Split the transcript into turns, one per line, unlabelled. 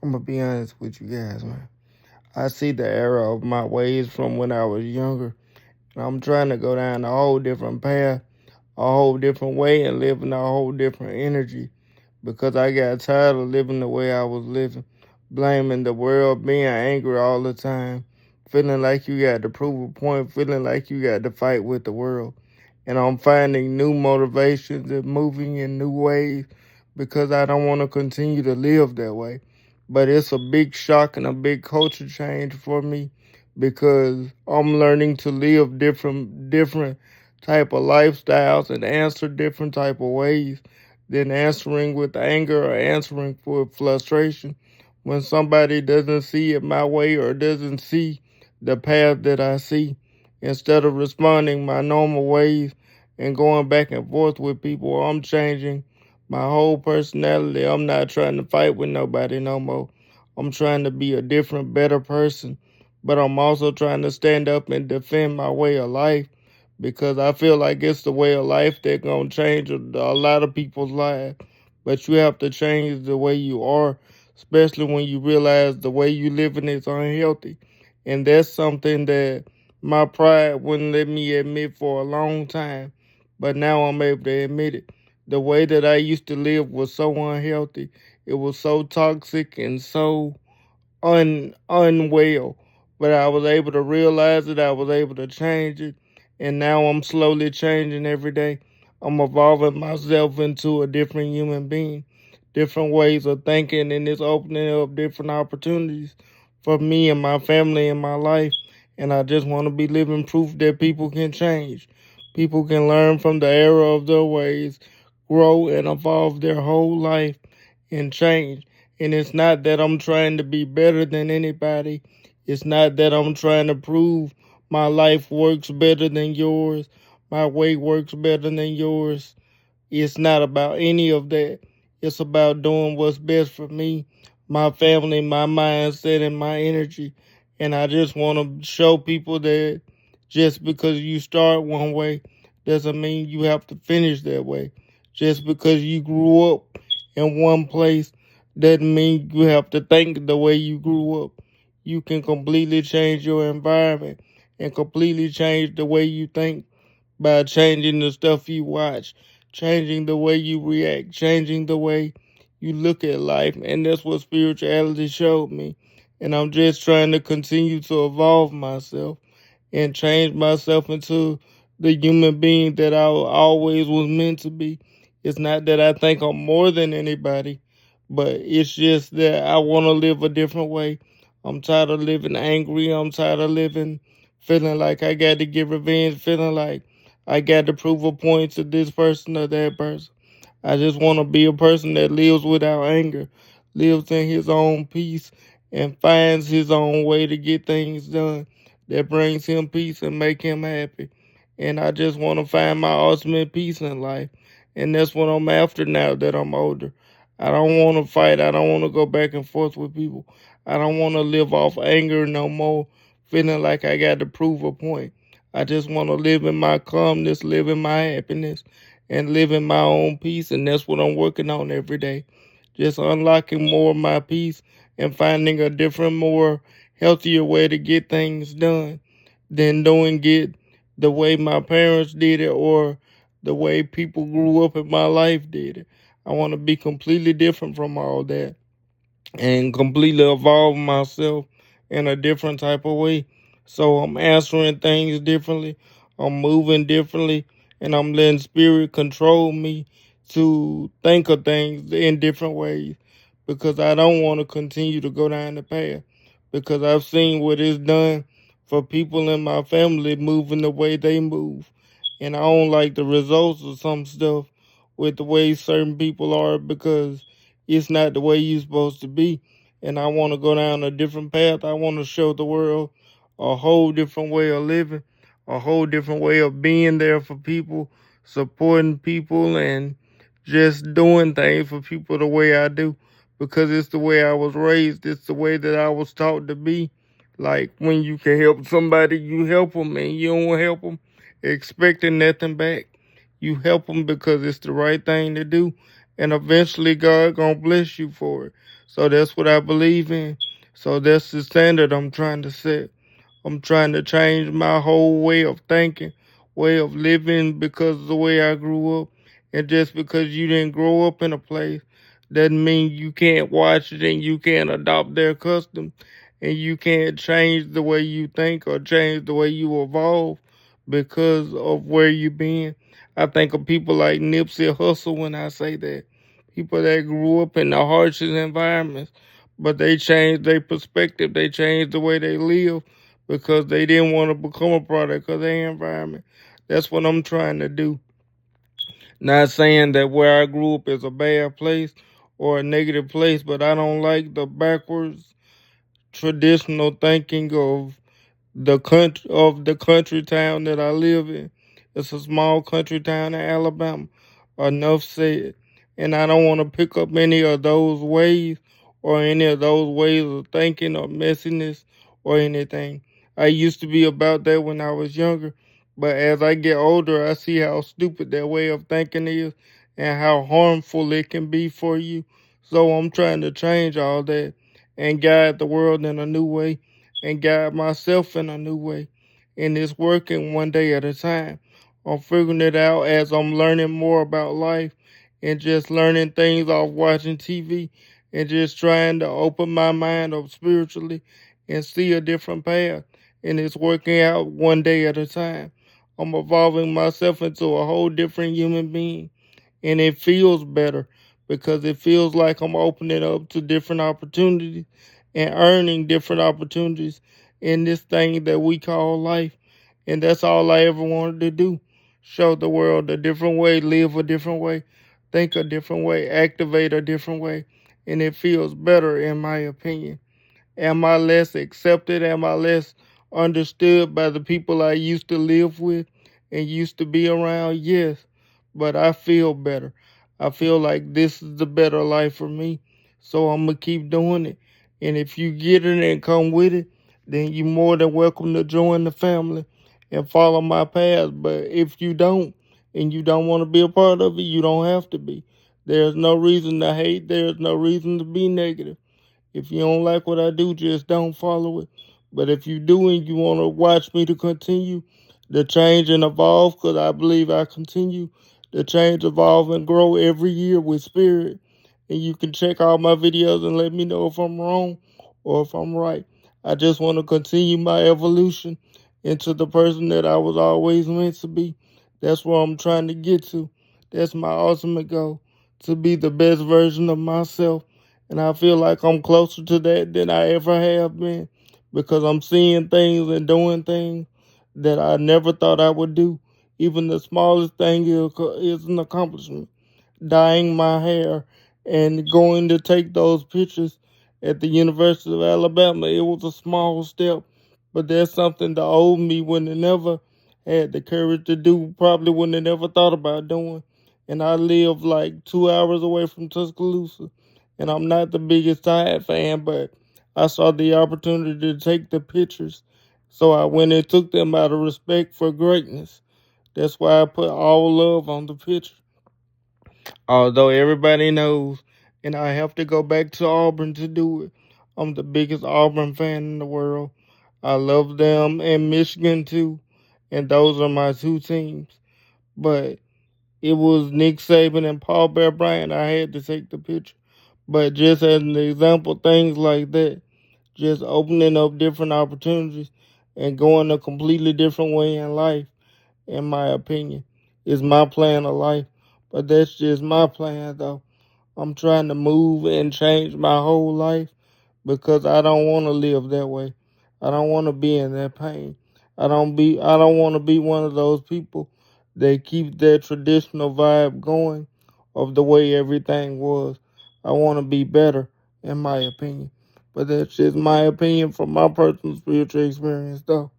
I'm gonna be honest with you guys, man. I see the error of my ways from when I was younger, and I'm trying to go down a whole different path, a whole different way, and living a whole different energy because I got tired of living the way I was living, blaming the world, being angry all the time, feeling like you got to prove a point, feeling like you got to fight with the world. And I'm finding new motivations and moving in new ways because I don't want to continue to live that way. But it's a big shock and a big culture change for me because I'm learning to live different type of lifestyles and answer different type of ways than answering with anger or answering with frustration when somebody doesn't see it my way or doesn't see the path that I see. Instead of responding my normal ways and going back and forth with people, I'm changing my whole personality. I'm not trying to fight with nobody no more. I'm trying to be a different, better person. But I'm also trying to stand up and defend my way of life because I feel like it's the way of life that's gonna change a lot of people's lives. But you have to change the way you are, especially when you realize the way you living is unhealthy. And that's something that my pride wouldn't let me admit for a long time. But now I'm able to admit it. The way that I used to live was so unhealthy. It was so toxic and so unwell. But I was able to realize it, I was able to change it, and now I'm slowly changing every day. I'm evolving myself into a different human being, different ways of thinking, and it's opening up different opportunities for me and my family and my life. And I just want to be living proof that people can change. People can learn from the error of their ways, grow and evolve their whole life and change. And it's not that I'm trying to be better than anybody. It's not that I'm trying to prove my life works better than yours, my way works better than yours. It's not about any of that. It's about doing what's best for me, my family, my mindset, and my energy. And I just want to show people that just because you start one way doesn't mean you have to finish that way. Just because you grew up in one place doesn't mean you have to think the way you grew up. You can completely change your environment and completely change the way you think by changing the stuff you watch, changing the way you react, changing the way you look at life. And that's what spirituality showed me. And I'm just trying to continue to evolve myself and change myself into the human being that I always was meant to be. It's not that I think I'm more than anybody, but it's just that I want to live a different way. I'm tired of living angry. I'm tired of living feeling like I got to get revenge, feeling like I got to prove a point to this person or that person. I just want to be a person that lives without anger, lives in his own peace, and finds his own way to get things done that brings him peace and make him happy. And I just want to find my ultimate peace in life. And that's what I'm after now that I'm older. I don't want to fight. I don't want to go back and forth with people. I don't want to live off anger no more, feeling like I got to prove a point. I just want to live in my calmness, live in my happiness, and live in my own peace. And that's what I'm working on every day. Just unlocking more of my peace and finding a different, more healthier way to get things done than doing it the way my parents did it or the way people grew up in my life did it. I want to be completely different from all that and completely evolve myself in a different type of way. So I'm answering things differently, I'm moving differently, and I'm letting spirit control me to think of things in different ways because I don't want to continue to go down the path because I've seen what it's done for people in my family moving the way they move. And I don't like the results of some stuff with the way certain people are because it's not the way you're supposed to be. And I want to go down a different path. I want to show the world a whole different way of living, a whole different way of being there for people, supporting people, and just doing things for people the way I do because it's the way I was raised. It's the way that I was taught to be. Like when you can help somebody, you help them, and you don't help them expecting nothing back. You help them because it's the right thing to do, and eventually God gonna bless you for it. So that's what I believe in. So that's the standard I'm trying to set. I'm trying to change my whole way of thinking, way of living because of the way I grew up. And just because you didn't grow up in a place doesn't mean you can't watch it and you can't adopt their custom and you can't change the way you think or change the way you evolve because of where you've been. I think of people like Nipsey Hussle when I say that. People that grew up in the harshest environments, but they changed their perspective, they changed the way they live because they didn't want to become a product of their environment. That's what I'm trying to do. Not saying that where I grew up is a bad place or a negative place, but I don't like the backwards traditional thinking of the country town that I live in. It's a small country town in Alabama. Enough said. And I don't want to pick up any of those ways or any of those ways of thinking or messiness or anything. I used to be about that when I was younger, but as I get older, I see how stupid that way of thinking is and how harmful it can be for you. So I'm trying to change all that and guide the world in a new way and guide myself in a new way. And it's working one day at a time. I'm figuring it out as I'm learning more about life and just learning things off watching TV and just trying to open my mind up spiritually and see a different path. And it's working out one day at a time. I'm evolving myself into a whole different human being. And it feels better because it feels like I'm opening up to different opportunities and earning different opportunities in this thing that we call life. And that's all I ever wanted to do. Show the world a different way, live a different way, think a different way, activate a different way. And it feels better, in my opinion. Am I less accepted? Am I less understood by the people I used to live with and used to be around? Yes, but I feel better. I feel like this is the better life for me. So I'm going to keep doing it. And if you get it and come with it, then you're more than welcome to join the family and follow my path. But if you don't and you don't want to be a part of it, you don't have to be. There's no reason to hate. There's no reason to be negative. If you don't like what I do, just don't follow it. But if you do and you want to watch me to continue to change and evolve, because I believe I continue to change, evolve, and grow every year with spirit. And you can check out my videos and let me know if I'm wrong or if I'm right. I just want to continue my evolution into the person that I was always meant to be. That's where I'm trying to get to. That's my ultimate goal, to be the best version of myself, and I feel like I'm closer to that than I ever have been because I'm seeing things and doing things that I never thought I would do. Even the smallest thing is an accomplishment. Dyeing my hair and going to take those pictures at the University of Alabama, it was a small step, but that's something the old me wouldn't have never had the courage to do, probably wouldn't have never thought about doing. And I live like 2 hours away from Tuscaloosa, and I'm not the biggest Tide fan, but I saw the opportunity to take the pictures, so I went and took them out of respect for greatness. That's why I put all love on the picture. Although everybody knows, and I have to go back to Auburn to do it. I'm the biggest Auburn fan in the world. I love them and Michigan too, and those are my two teams. But it was Nick Saban and Paul Bear Bryant. I had to take the picture. But just as an example, things like that, just opening up different opportunities and going a completely different way in life, in my opinion, is my plan of life. But that's just my plan, though. I'm trying to move and change my whole life because I don't want to live that way. I don't want to be in that pain. I don't want to be one of those people that keep that traditional vibe going of the way everything was. I want to be better, in my opinion. But that's just my opinion from my personal spiritual experience, though.